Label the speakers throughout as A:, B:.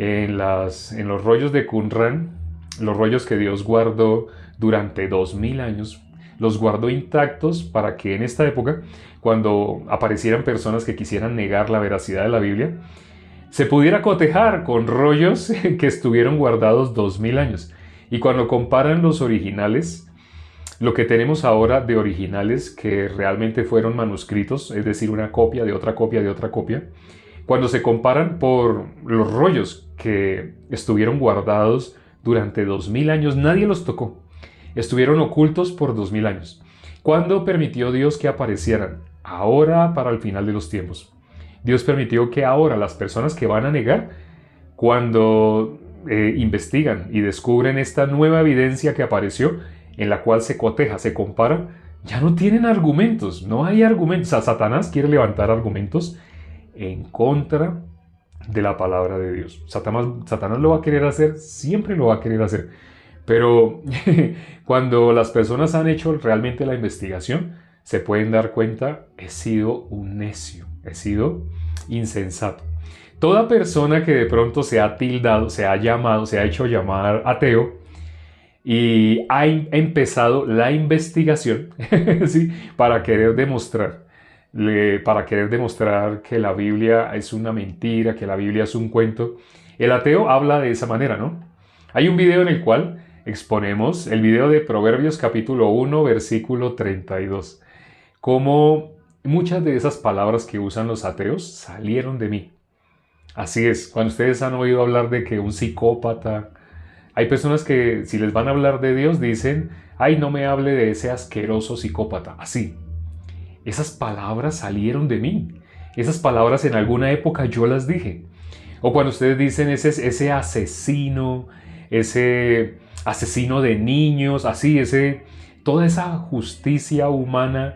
A: en los rollos de Qumran, los rollos que Dios guardó durante 2000 años, los guardó intactos para que en esta época, cuando aparecieran personas que quisieran negar la veracidad de la Biblia, se pudiera cotejar con rollos que estuvieron guardados 2000 años. Y cuando comparan los originales, lo que tenemos ahora de originales que realmente fueron manuscritos, es decir, una copia de otra copia de otra copia, cuando se comparan por los rollos que estuvieron guardados durante 2000 años, nadie los tocó. Estuvieron ocultos por 2000 años. ¿Cuándo permitió Dios que aparecieran? Ahora, para el final de los tiempos. Dios permitió que ahora las personas que van a negar, cuando investigan y descubren esta nueva evidencia que apareció, en la cual se coteja, se compara, ya no tienen argumentos, no hay argumentos. O sea, Satanás quiere levantar argumentos en contra de la palabra de Dios. Satanás lo va a querer hacer, siempre lo va a querer hacer. Pero cuando las personas han hecho realmente la investigación, se pueden dar cuenta, he sido un necio, he sido insensato. Toda persona que de pronto se ha tildado, se ha llamado, se ha hecho llamar ateo y ha empezado la investigación ¿sí? Para querer demostrar que la Biblia es una mentira, que la Biblia es un cuento. El ateo habla de esa manera, ¿no? Hay un video en el cual exponemos el video de Proverbios capítulo 1, versículo 32. Cómo muchas de esas palabras que usan los ateos salieron de mí. Así es, cuando ustedes han oído hablar de que un psicópata, hay personas que si les van a hablar de Dios dicen, ay, no me hable de ese asqueroso psicópata. Así, esas palabras salieron de mí. Esas palabras en alguna época yo las dije. O cuando ustedes dicen ese asesino de niños, así, toda esa justicia humana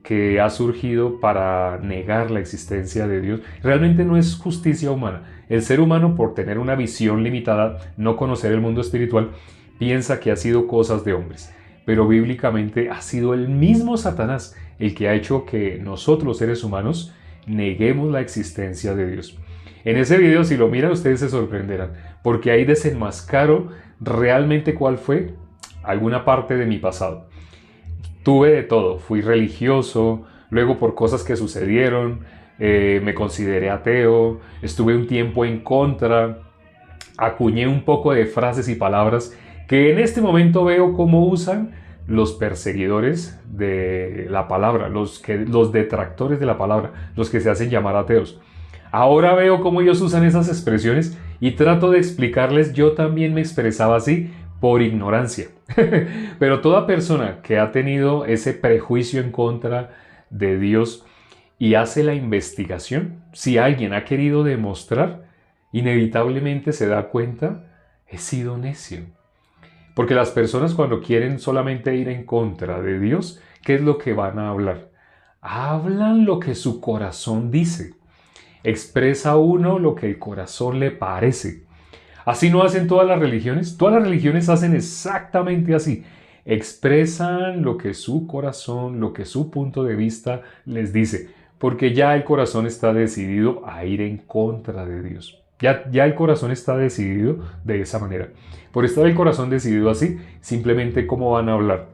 A: que ha surgido para negar la existencia de Dios, realmente no es justicia humana. El ser humano, por tener una visión limitada, no conocer el mundo espiritual, piensa que ha sido cosas de hombres. Pero bíblicamente ha sido el mismo Satanás el que ha hecho que nosotros, seres humanos, neguemos la existencia de Dios. En ese video, si lo miran, ustedes se sorprenderán, porque ahí desenmascaro realmente cuál fue alguna parte de mi pasado. Tuve de todo, fui religioso, luego por cosas que sucedieron, me consideré ateo, estuve un tiempo en contra, acuñé un poco de frases y palabras que en este momento veo cómo usan los perseguidores de la palabra, los detractores de la palabra, los que se hacen llamar ateos. Ahora veo cómo ellos usan esas expresiones y trato de explicarles, yo también me expresaba así por ignorancia. Pero toda persona que ha tenido ese prejuicio en contra de Dios y hace la investigación, si alguien ha querido demostrar, inevitablemente se da cuenta, he sido necio. Porque las personas cuando quieren solamente ir en contra de Dios, ¿qué es lo que van a hablar? Hablan lo que su corazón dice. Expresa uno lo que el corazón le parece. Así no hacen todas las religiones. Todas las religiones hacen exactamente así. Expresan lo que su corazón, lo que su punto de vista les dice. Porque ya el corazón está decidido a ir en contra de Dios. Ya el corazón está decidido de esa manera. Por estar el corazón decidido así, simplemente ¿cómo van a hablar?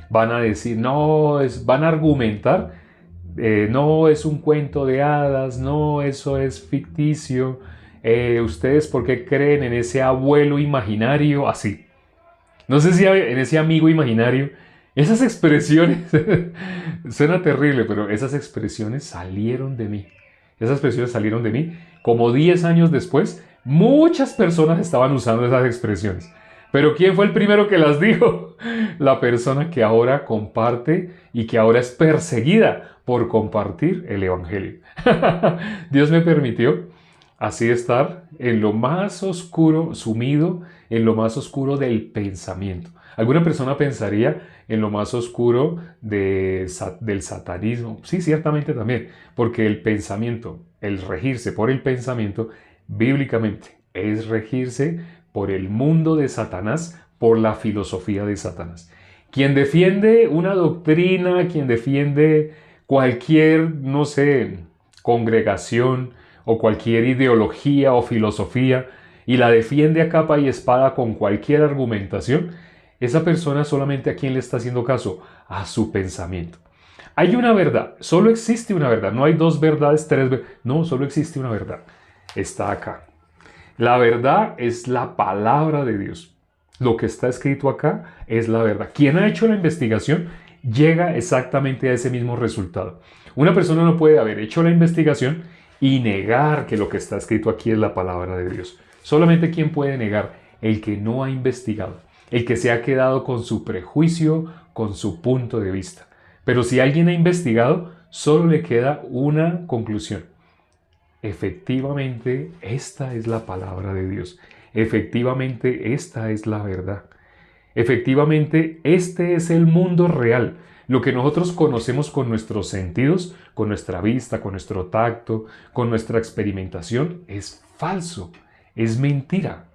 A: Van a decir, van a argumentar, no es un cuento de hadas, no, eso es ficticio. ¿Ustedes por qué creen en ese abuelo imaginario? Así. No sé si en ese amigo imaginario. Esas expresiones, suena terrible, pero esas expresiones salieron de mí. Esas expresiones salieron de mí. Como 10 años después, muchas personas estaban usando esas expresiones. Pero ¿quién fue el primero que las dijo? La persona que ahora comparte y que ahora es perseguida por compartir el Evangelio. Dios me permitió así estar en lo más oscuro, sumido en lo más oscuro del pensamiento. Alguna persona pensaría en lo más oscuro del satanismo. Sí, ciertamente también, porque el pensamiento, el regirse por el pensamiento, bíblicamente, es regirse por el mundo de Satanás, por la filosofía de Satanás. Quien defiende una doctrina, quien defiende cualquier, no sé, congregación o cualquier ideología o filosofía y la defiende a capa y espada con cualquier argumentación, esa persona solamente a quién le está haciendo caso, a su pensamiento. Hay una verdad, solo existe una verdad, no hay dos verdades, tres verdades, no, solo existe una verdad, está acá. La verdad es la palabra de Dios. Lo que está escrito acá es la verdad. Quien ha hecho la investigación llega exactamente a ese mismo resultado. Una persona no puede haber hecho la investigación y negar que lo que está escrito aquí es la palabra de Dios. Solamente quien puede negar, el que no ha investigado, el que se ha quedado con su prejuicio, con su punto de vista. Pero si alguien ha investigado, solo le queda una conclusión. Efectivamente, esta es la palabra de Dios. Efectivamente, esta es la verdad. Efectivamente, este es el mundo real. Lo que nosotros conocemos con nuestros sentidos, con nuestra vista, con nuestro tacto, con nuestra experimentación, es falso, es mentira.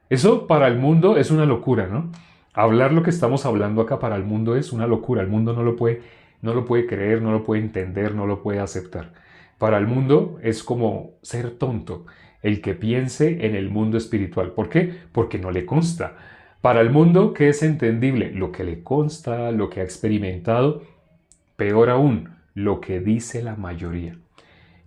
A: Eso para el mundo es una locura, ¿no? Hablar lo que estamos hablando acá para el mundo es una locura. El mundo no lo puede creer, no lo puede entender, no lo puede aceptar. Para el mundo es como ser tonto el que piense en el mundo espiritual. ¿Por qué? Porque no le consta. Para el mundo, ¿qué es entendible? Lo que le consta, lo que ha experimentado. Peor aún, lo que dice la mayoría.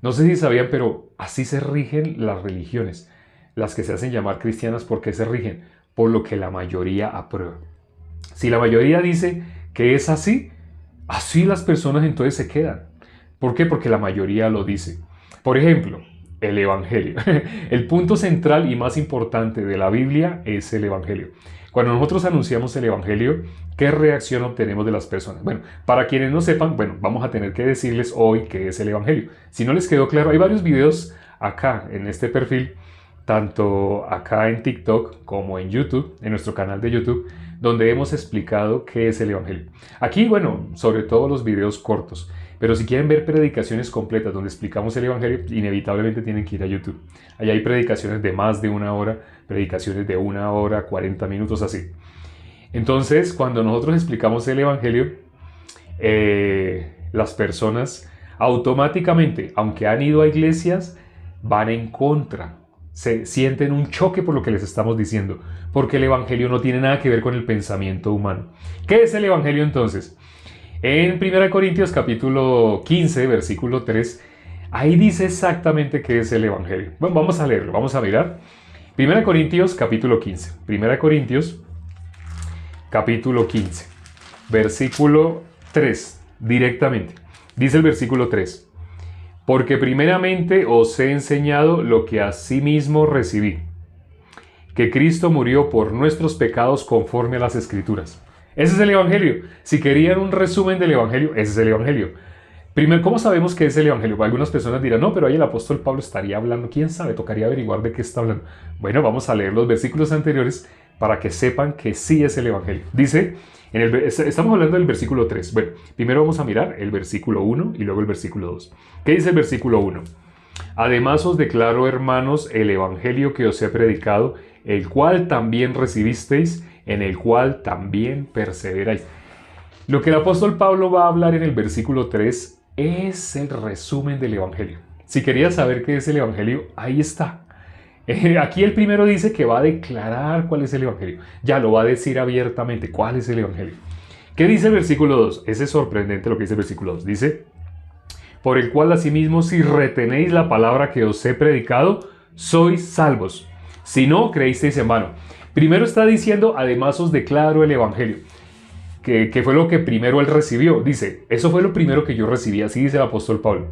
A: No sé si sabían, pero así se rigen las religiones. Las que se hacen llamar cristianas, ¿por qué se rigen? Por lo que la mayoría aprueba. Si la mayoría dice que es así, así las personas entonces se quedan. ¿Por qué? Porque la mayoría lo dice. Por ejemplo, el Evangelio. El punto central y más importante de la Biblia es el Evangelio. Cuando nosotros anunciamos el Evangelio, ¿qué reacción obtenemos de las personas? Bueno, para quienes no sepan, vamos a tener que decirles hoy qué es el Evangelio. Si no les quedó claro, hay varios videos acá en este perfil, tanto acá en TikTok como en YouTube, en nuestro canal de YouTube, donde hemos explicado qué es el Evangelio. Aquí, sobre todo los videos cortos. Pero si quieren ver predicaciones completas donde explicamos el Evangelio, inevitablemente tienen que ir a YouTube. Allá hay predicaciones de más de 1 hora, predicaciones de 1 hora, 40 minutos, así. Entonces, cuando nosotros explicamos el Evangelio, las personas automáticamente, aunque han ido a iglesias, van en contra. Se sienten un choque por lo que les estamos diciendo, porque el Evangelio no tiene nada que ver con el pensamiento humano. ¿Qué es el Evangelio entonces? En 1 Corintios capítulo 15, versículo 3, ahí dice exactamente qué es el Evangelio. Bueno, vamos a leerlo, vamos a mirar. 1 Corintios capítulo 15. 1 Corintios capítulo 15, versículo 3, directamente. Dice el versículo 3. Porque primeramente os he enseñado lo que asimismo recibí, que Cristo murió por nuestros pecados conforme a las Escrituras. Ese es el Evangelio. Si querían un resumen del Evangelio, ese es el Evangelio. Primero, ¿cómo sabemos qué es el Evangelio? Algunas personas dirán, no, pero ahí el apóstol Pablo estaría hablando. ¿Quién sabe? Tocaría averiguar de qué está hablando. Bueno, vamos a leer los versículos anteriores para que sepan que sí es el Evangelio. Dice, estamos hablando del versículo 3. Bueno, primero vamos a mirar el versículo 1 y luego el versículo 2. ¿Qué dice el versículo 1? Además os declaro, hermanos, el Evangelio que os he predicado, el cual también recibisteis, en el cual también perseveráis. Lo que el apóstol Pablo va a hablar en el versículo 3 es el resumen del Evangelio. Si querías saber qué es el Evangelio, ahí está. Aquí el primero dice que va a declarar cuál es el Evangelio. Ya lo va a decir abiertamente cuál es el Evangelio. ¿Qué dice el versículo 2? Ese es sorprendente lo que dice el versículo 2. Dice, por el cual asimismo si retenéis la palabra que os he predicado, sois salvos. Si no, creísteis en vano. Primero está diciendo, además os declaro el Evangelio, que fue lo que primero él recibió. Dice, eso fue lo primero que yo recibí, así dice el apóstol Pablo.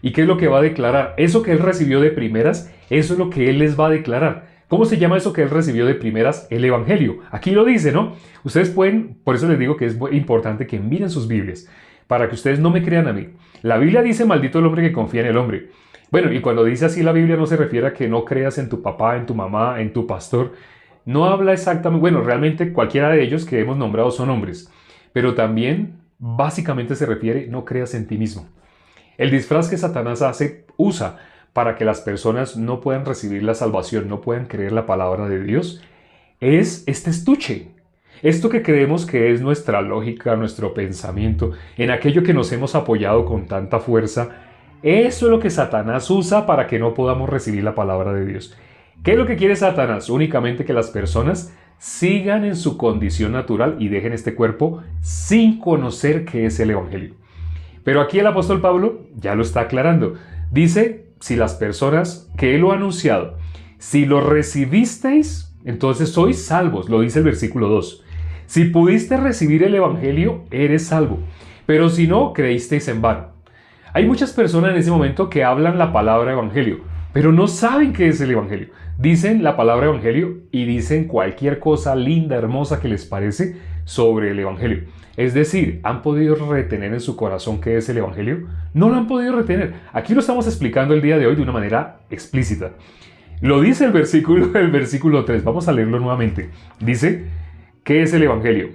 A: ¿Y qué es lo que va a declarar? Eso que él recibió de primeras, eso es lo que él les va a declarar. ¿Cómo se llama eso que él recibió de primeras? El Evangelio. Aquí lo dice, ¿no? Ustedes pueden, por eso les digo que es importante que miren sus Biblias, para que ustedes no me crean a mí. La Biblia dice, maldito el hombre que confía en el hombre. Bueno, y cuando dice así la Biblia no se refiere a que no creas en tu papá, en tu mamá, en tu pastor. No habla exactamente, bueno, realmente cualquiera de ellos que hemos nombrado son hombres, pero también básicamente se refiere no creas en ti mismo. El disfraz que Satanás usa para que las personas no puedan recibir la salvación, no puedan creer la palabra de Dios, es este estuche. Esto que creemos que es nuestra lógica, nuestro pensamiento, en aquello que nos hemos apoyado con tanta fuerza, Eso es lo que Satanás usa para que no podamos recibir la palabra de Dios. ¿Qué es lo que quiere Satanás? Únicamente que las personas sigan en su condición natural y dejen este cuerpo sin conocer qué es el Evangelio. Pero aquí el apóstol Pablo ya lo está aclarando. Dice, si las personas que él lo ha anunciado, si lo recibisteis, entonces sois salvos, lo dice el versículo 2. Si pudiste recibir el Evangelio, eres salvo. Pero si no, creísteis en vano. Hay muchas personas en ese momento que hablan la palabra Evangelio, pero no saben qué es el Evangelio. Dicen la palabra Evangelio y dicen cualquier cosa linda, hermosa que les parece sobre el Evangelio. Es decir, ¿han podido retener en su corazón qué es el Evangelio? No lo han podido retener. Aquí lo estamos explicando el día de hoy de una manera explícita. Lo dice el versículo 3. Vamos a leerlo nuevamente. Dice, ¿qué es el Evangelio?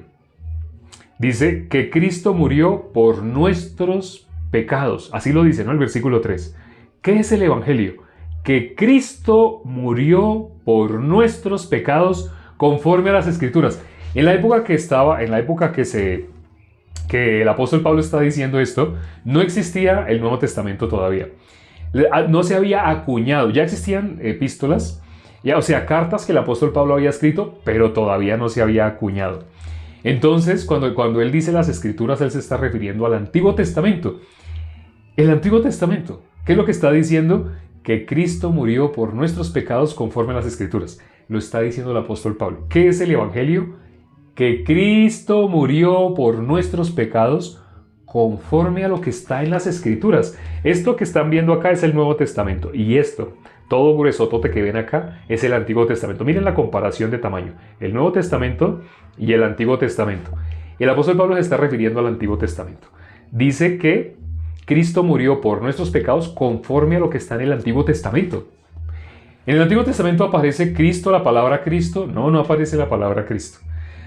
A: Dice que Cristo murió por nuestros pecados. Así lo dice, ¿no? El versículo 3. ¿Qué es el Evangelio? Que Cristo murió por nuestros pecados conforme a las Escrituras. En la época que el apóstol Pablo está diciendo esto, no existía el Nuevo Testamento todavía. No se había acuñado. Ya existían epístolas, o sea, cartas que el apóstol Pablo había escrito, pero todavía no se había acuñado. Entonces, cuando él dice las Escrituras, él se está refiriendo al Antiguo Testamento. El Antiguo Testamento, ¿qué es lo que está diciendo? Que Cristo murió por nuestros pecados conforme a las Escrituras. Lo está diciendo el apóstol Pablo. ¿Qué es el Evangelio? Que Cristo murió por nuestros pecados conforme a lo que está en las Escrituras. Esto que están viendo acá es el Nuevo Testamento. Y esto, todo gruesotote que ven acá, es el Antiguo Testamento. Miren la comparación de tamaño. El Nuevo Testamento y el Antiguo Testamento. El apóstol Pablo se está refiriendo al Antiguo Testamento. Dice que Cristo murió por nuestros pecados conforme a lo que está en el Antiguo Testamento. ¿En el Antiguo Testamento aparece Cristo, la palabra Cristo? No, no aparece la palabra Cristo.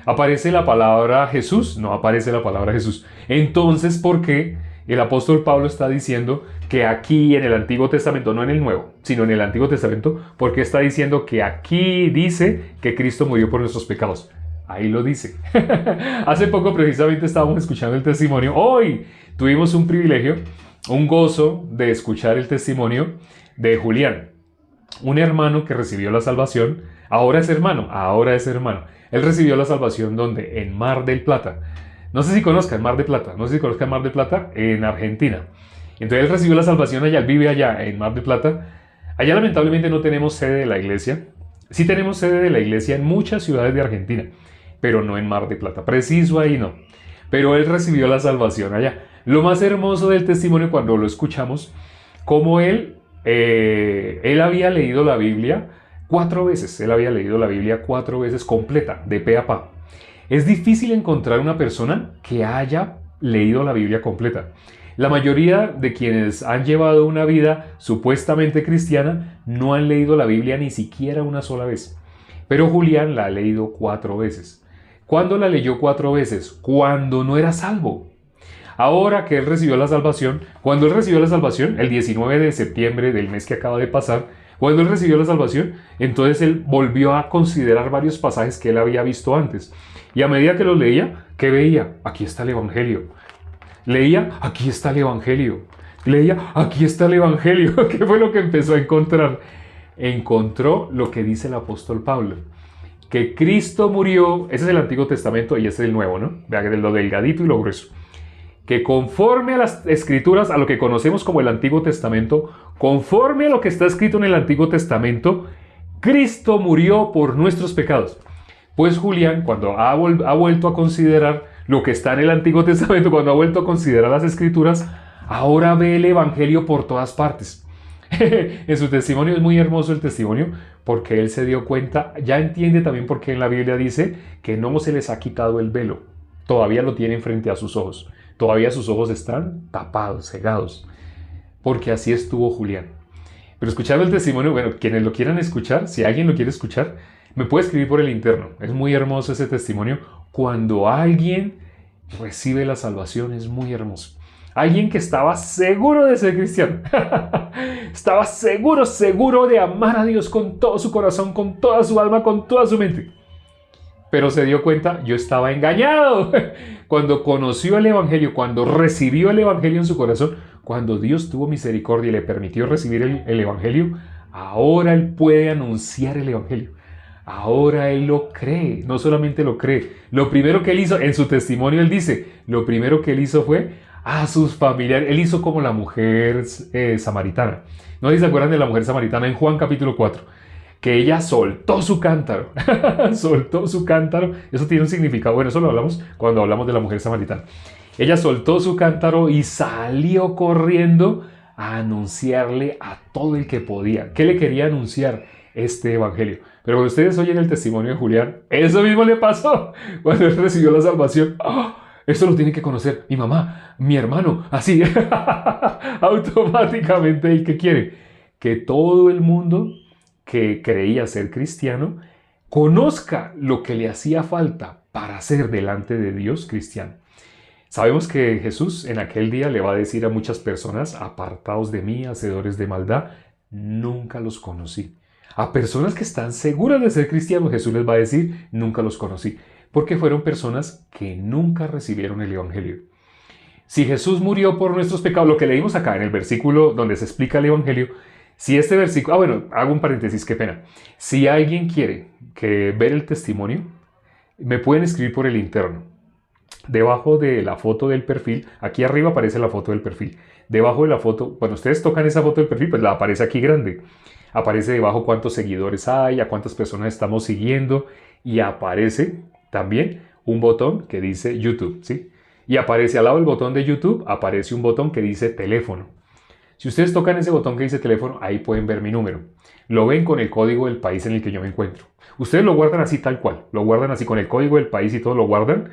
A: ¿Aparece la palabra Jesús? No aparece la palabra Jesús. Entonces, ¿por qué el apóstol Pablo está diciendo que aquí en el Antiguo Testamento, no en el Nuevo, sino en el Antiguo Testamento, por qué está diciendo que aquí dice que Cristo murió por nuestros pecados? Ahí lo dice. Hace poco precisamente estábamos escuchando el testimonio. Hoy tuvimos un privilegio, un gozo de escuchar el testimonio de Julián, un hermano que recibió la salvación. Ahora es hermano. Él recibió la salvación ¿dónde? En Mar del Plata. No sé si conozcan Mar del Plata, en Argentina. Entonces él recibió la salvación allá, él vive allá en Mar del Plata. Allá lamentablemente no tenemos sede de la iglesia. Sí tenemos sede de la iglesia en muchas ciudades de Argentina, pero no en Mar del Plata. Preciso ahí no. Pero él recibió la salvación allá. Lo más hermoso del testimonio cuando lo escuchamos, como él había leído la Biblia 4 veces. Él había leído la Biblia 4 veces completa, de pe a pa. Es difícil encontrar una persona que haya leído la Biblia completa. La mayoría de quienes han llevado una vida supuestamente cristiana no han leído la Biblia ni siquiera una sola vez. Pero Julián la ha leído 4 veces. ¿Cuándo la leyó 4 veces? Cuando no era salvo. Ahora que él recibió la salvación, cuando él recibió la salvación, el 19 de septiembre del mes que acaba de pasar, cuando él recibió la salvación, entonces él volvió a considerar varios pasajes que él había visto antes. Y a medida que los leía, ¿qué veía? Aquí está el Evangelio. Leía, aquí está el Evangelio. Leía, aquí está el Evangelio. ¿Qué fue lo que empezó a encontrar? Encontró lo que dice el apóstol Pablo. Que Cristo murió, ese es el Antiguo Testamento y ese es el Nuevo, ¿no? Vean lo delgadito y lo grueso. Que conforme a las Escrituras, a lo que conocemos como el Antiguo Testamento, conforme a lo que está escrito en el Antiguo Testamento, Cristo murió por nuestros pecados. Pues Julián, cuando ha vuelto a considerar lo que está en el Antiguo Testamento, cuando ha vuelto a considerar las Escrituras, ahora ve el Evangelio por todas partes. En su testimonio es muy hermoso el testimonio, porque él se dio cuenta, ya entiende también por qué en la Biblia dice que no se les ha quitado el velo, todavía lo tienen frente a sus ojos, todavía sus ojos están tapados, cegados, porque así estuvo Julián. Pero escuchando el testimonio, bueno, quienes lo quieran escuchar, si alguien lo quiere escuchar, me puede escribir por el interno. Es muy hermoso ese testimonio. Cuando alguien recibe la salvación, es muy hermoso. Alguien que estaba seguro de ser cristiano. Estaba seguro de amar a Dios con todo su corazón, con toda su alma, con toda su mente. Pero se dio cuenta, yo estaba engañado. Cuando conoció el Evangelio, cuando recibió el Evangelio en su corazón, cuando Dios tuvo misericordia y le permitió recibir el Evangelio, ahora él puede anunciar el Evangelio. Ahora él lo cree, no solamente lo cree. Lo primero que él hizo, en su testimonio él dice, lo primero que él hizo fue a sus familiares. Él hizo como la mujer samaritana. ¿No se acuerdan de la mujer samaritana en Juan capítulo 4? Que ella soltó su cántaro. Soltó su cántaro. Eso tiene un significado. Bueno, eso lo hablamos cuando hablamos de la mujer samaritana. Ella soltó su cántaro y salió corriendo a anunciarle a todo el que podía. ¿Qué le quería anunciar? Este evangelio. Pero cuando ustedes oyen el testimonio de Julián, eso mismo le pasó cuando él recibió la salvación. ¡Oh! Esto lo tiene que conocer mi mamá, mi hermano, así. Automáticamente, ¿y qué quiere? Que todo el mundo que creía ser cristiano conozca lo que le hacía falta para ser delante de Dios cristiano. Sabemos que Jesús en aquel día le va a decir a muchas personas: apartaos de mí, hacedores de maldad, nunca los conocí. A personas que están seguras de ser cristianos, Jesús les va a decir: nunca los conocí, porque fueron personas que nunca recibieron el Evangelio. Si Jesús murió por nuestros pecados, lo que leímos acá en el versículo donde se explica el Evangelio, si este versículo, bueno, hago un paréntesis, qué pena. Si alguien quiere ver el testimonio, me pueden escribir por el interno. Debajo de la foto del perfil, aquí arriba aparece la foto del perfil. Debajo de la foto, cuando ustedes tocan esa foto del perfil, pues la aparece aquí grande. Aparece debajo cuántos seguidores hay, a cuántas personas estamos siguiendo, y aparece también un botón que dice YouTube, ¿sí? Y aparece al lado del botón de YouTube, aparece un botón que dice teléfono. Si ustedes tocan ese botón que dice teléfono, ahí pueden ver mi número. Lo ven con el código del país en el que yo me encuentro. Ustedes lo guardan así tal cual, lo guardan así con el código del país y todo lo guardan.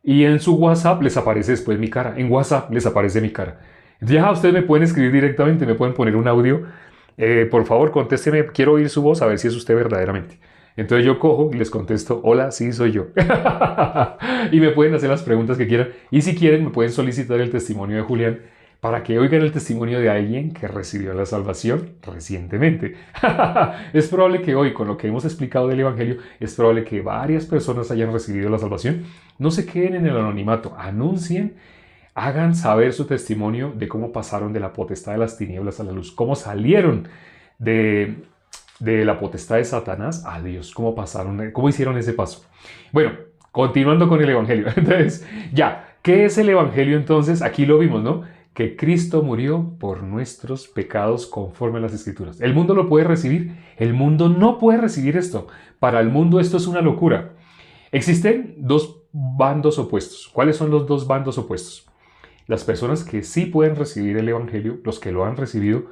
A: Y en su WhatsApp les aparece después mi cara. En WhatsApp les aparece mi cara. Ya ustedes me pueden escribir directamente, me pueden poner un audio. Por favor, contésteme, quiero oír su voz, a ver si es usted verdaderamente. Entonces yo cojo y les contesto: hola, sí, soy yo. Y me pueden hacer las preguntas que quieran. Y si quieren, me pueden solicitar el testimonio de Julián para que oigan el testimonio de alguien que recibió la salvación recientemente. Es probable que hoy, con lo que hemos explicado del Evangelio, es probable que varias personas hayan recibido la salvación. No se queden en el anonimato, anuncien, hagan saber su testimonio de cómo pasaron de la potestad de las tinieblas a la luz, cómo salieron de la potestad de Satanás a Dios, cómo hicieron ese paso. Bueno, continuando con el Evangelio. Entonces, ¿qué es el Evangelio entonces? Aquí lo vimos, ¿no? Que Cristo murió por nuestros pecados conforme a las Escrituras. ¿El mundo lo puede recibir? El mundo no puede recibir esto. Para el mundo esto es una locura. Existen dos bandos opuestos. ¿Cuáles son los dos bandos opuestos? Las personas que sí pueden recibir el Evangelio, los que lo han recibido.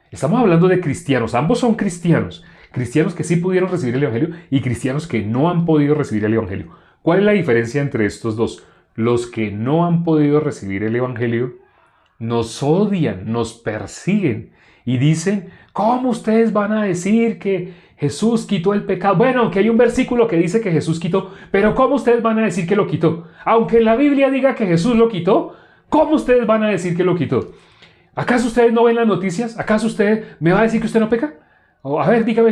A: Estamos hablando de cristianos, ambos son cristianos. Cristianos que sí pudieron recibir el Evangelio y cristianos que no han podido recibir el Evangelio. ¿Cuál es la diferencia entre estos dos? Los que no han podido recibir el Evangelio nos odian, nos persiguen y dicen: ¿cómo ustedes van a decir que Jesús quitó el pecado? Bueno, aunque hay un versículo que dice que Jesús quitó, pero ¿cómo ustedes van a decir que lo quitó? Aunque la Biblia diga que Jesús lo quitó, ¿cómo ustedes van a decir que lo quitó? ¿Acaso ustedes no ven las noticias? ¿Acaso usted me va a decir que usted no peca? A ver, dígame,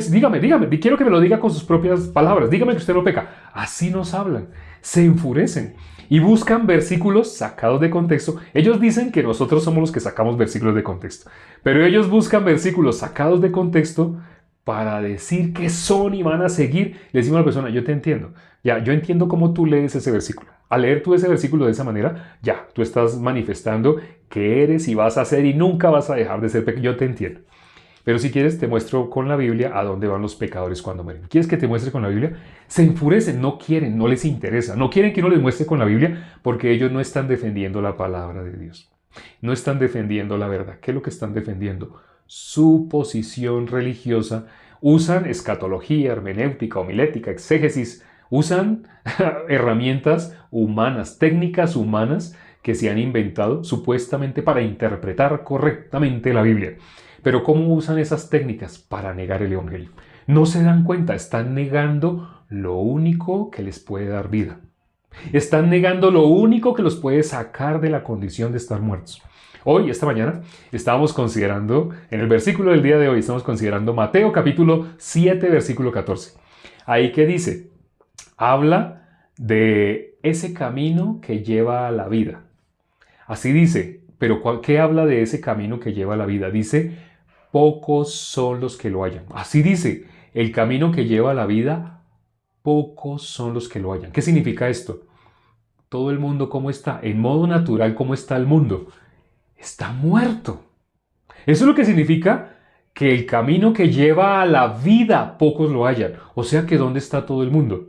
A: quiero que me lo diga con sus propias palabras, dígame que usted no peca. Así nos hablan, se enfurecen y buscan versículos sacados de contexto. Ellos dicen que nosotros somos los que sacamos versículos de contexto, pero ellos buscan versículos sacados de contexto para decir que son y van a seguir. Le decimos a la persona: yo te entiendo, yo entiendo cómo tú lees ese versículo. Al leer tú ese versículo de esa manera, tú estás manifestando que eres y vas a ser y nunca vas a dejar de ser pecador. Yo te entiendo. Pero si quieres, te muestro con la Biblia a dónde van los pecadores cuando mueren. ¿Quieres que te muestre con la Biblia? Se enfurecen, no quieren, no les interesa. No quieren que uno les muestre con la Biblia porque ellos no están defendiendo la palabra de Dios. No están defendiendo la verdad. ¿Qué es lo que están defendiendo? Su posición religiosa. Usan escatología, hermenéutica, homilética, exégesis. Usan herramientas humanas, técnicas humanas que se han inventado supuestamente para interpretar correctamente la Biblia. Pero ¿cómo usan esas técnicas? Para negar el Evangelio. No se dan cuenta, están negando lo único que les puede dar vida. Están negando lo único que los puede sacar de la condición de estar muertos. Hoy, esta mañana, estábamos considerando, en el versículo del día de hoy, estamos considerando Mateo capítulo 7, versículo 14. Ahí que dice, habla de ese camino que lleva a la vida. Así dice: Pero ¿qué habla de ese camino que lleva a la vida? Dice, pocos son los que lo hallan. Así dice, el camino que lleva a la vida, pocos son los que lo hallan. ¿Qué significa esto? Todo el mundo, ¿cómo está? En modo natural, ¿cómo está el mundo? Está muerto. Eso es lo que significa que el camino que lleva a la vida, pocos lo hallan. O sea que ¿dónde está todo el mundo?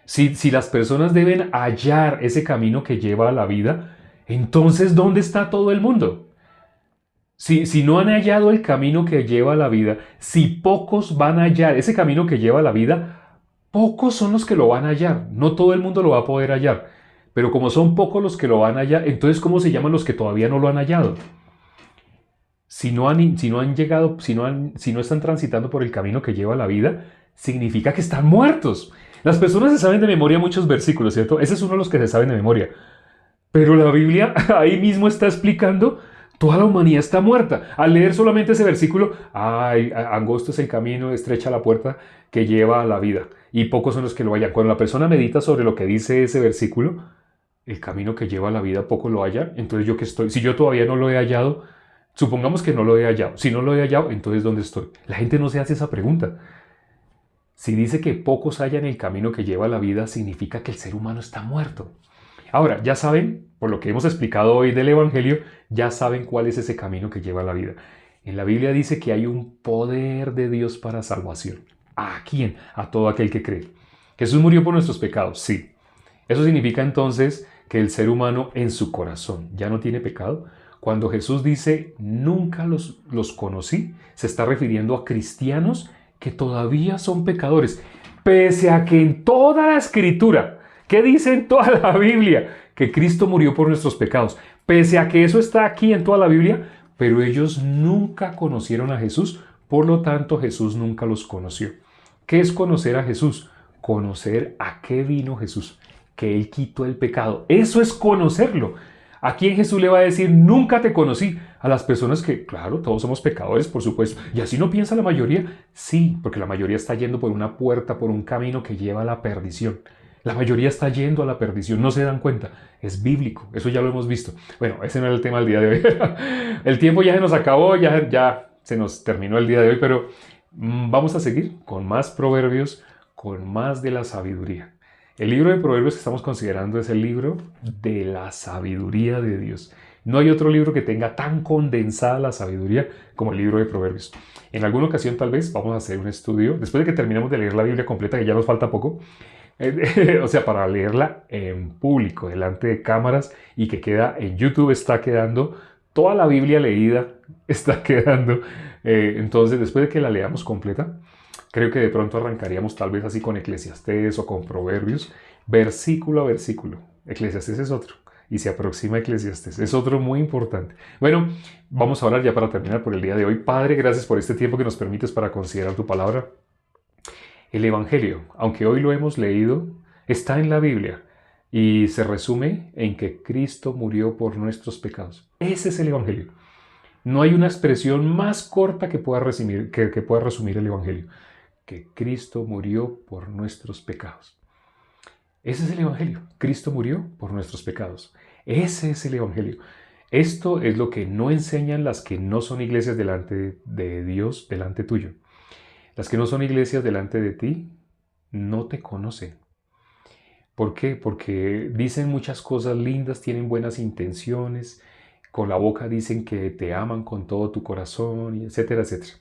A: Si las personas deben hallar ese camino que lleva a la vida, entonces ¿dónde está todo el mundo? Si no han hallado el camino que lleva a la vida, si pocos van a hallar ese camino que lleva a la vida, pocos son los que lo van a hallar. No todo el mundo lo va a poder hallar. Pero como son pocos los que lo van a hallar, entonces ¿cómo se llaman los que todavía no lo han hallado? Si no han llegado, si no están transitando por el camino que lleva a la vida, significa que están muertos. Las personas se saben de memoria muchos versículos, ¿cierto? Ese es uno de los que se saben de memoria. Pero la Biblia ahí mismo está explicando, toda la humanidad está muerta. Al leer solamente ese versículo, ay, angosto es el camino, estrecha la puerta que lleva a la vida, y pocos son los que lo hallan. Cuando la persona medita sobre lo que dice ese versículo, el camino que lleva a la vida, pocos lo hallan. Entonces, ¿yo qué estoy? Si yo todavía no lo he hallado, supongamos que no lo he hallado. Si no lo he hallado, entonces ¿dónde estoy? La gente no se hace esa pregunta. Si dice que pocos hallan el camino que lleva a la vida, significa que el ser humano está muerto. Ahora, ya saben, por lo que hemos explicado hoy del Evangelio, ya saben cuál es ese camino que lleva a la vida. En la Biblia dice que hay un poder de Dios para salvación. ¿A quién? A todo aquel que cree. ¿Jesús murió por nuestros pecados? Sí. Eso significa entonces que el ser humano en su corazón ya no tiene pecado. Cuando Jesús dice, nunca los conocí, se está refiriendo a cristianos que todavía son pecadores, pese a que en toda la Escritura, ¿qué dice en toda la Biblia? Que Cristo murió por nuestros pecados. Pese a que eso está aquí en toda la Biblia, pero ellos nunca conocieron a Jesús, por lo tanto Jesús nunca los conoció. ¿Qué es conocer a Jesús? Conocer a qué vino Jesús, que Él quitó el pecado. Eso es conocerlo. ¿A quién Jesús le va a decir, nunca te conocí? A las personas que, claro, todos somos pecadores, por supuesto. ¿Y así no piensa la mayoría? Sí, porque la mayoría está yendo por una puerta, por un camino que lleva a la perdición. La mayoría está yendo a la perdición, no se dan cuenta. Es bíblico, eso ya lo hemos visto. Bueno, ese no era el tema del día de hoy. El tiempo ya se nos acabó, ya se nos terminó el día de hoy, pero vamos a seguir con más proverbios, con más de la sabiduría. El libro de Proverbios que estamos considerando es el libro de la sabiduría de Dios. No hay otro libro que tenga tan condensada la sabiduría como el libro de Proverbios. En alguna ocasión tal vez vamos a hacer un estudio, después de que terminemos de leer la Biblia completa, que ya nos falta poco, o sea, para leerla en público, delante de cámaras, y que queda en YouTube, está quedando toda la Biblia leída, está quedando. Entonces, después de que la leamos completa, creo que de pronto arrancaríamos tal vez así con Eclesiastés o con Proverbios, versículo a versículo. Eclesiastés es otro, y se aproxima a Eclesiastés, es otro muy importante. Bueno, vamos a orar ya para terminar por el día de hoy. Padre, gracias por este tiempo que nos permites para considerar tu palabra. El Evangelio, aunque hoy lo hemos leído, está en la Biblia y se resume en que Cristo murió por nuestros pecados. Ese es el Evangelio. No hay una expresión más corta que pueda resumir el Evangelio. Que Cristo murió por nuestros pecados. Ese es el Evangelio. Cristo murió por nuestros pecados. Ese es el Evangelio. Esto es lo que no enseñan las que no son iglesias delante de Dios, delante tuyo. Las que no son iglesias delante de ti no te conocen. ¿Por qué? Porque dicen muchas cosas lindas, tienen buenas intenciones, con la boca dicen que te aman con todo tu corazón, etcétera, etcétera.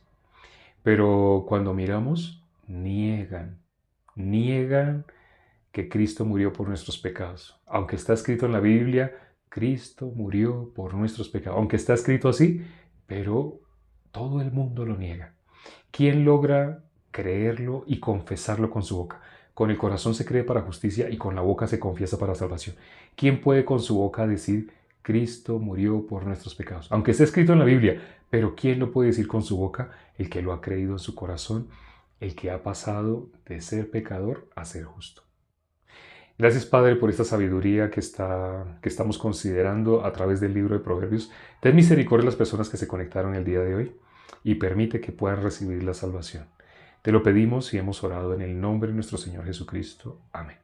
A: Pero cuando miramos, niegan que Cristo murió por nuestros pecados. Aunque está escrito en la Biblia, Cristo murió por nuestros pecados. Aunque está escrito así, pero todo el mundo lo niega. ¿Quién logra creerlo y confesarlo con su boca? Con el corazón se cree para justicia y con la boca se confiesa para salvación. ¿Quién puede con su boca decir, Cristo murió por nuestros pecados? Aunque esté escrito en la Biblia, pero ¿quién lo puede decir con su boca? El que lo ha creído en su corazón, el que ha pasado de ser pecador a ser justo. Gracias, Padre, por esta sabiduría que estamos considerando a través del libro de Proverbios. Ten misericordia de las personas que se conectaron el día de hoy y permite que puedan recibir la salvación. Te lo pedimos y hemos orado en el nombre de nuestro Señor Jesucristo. Amén.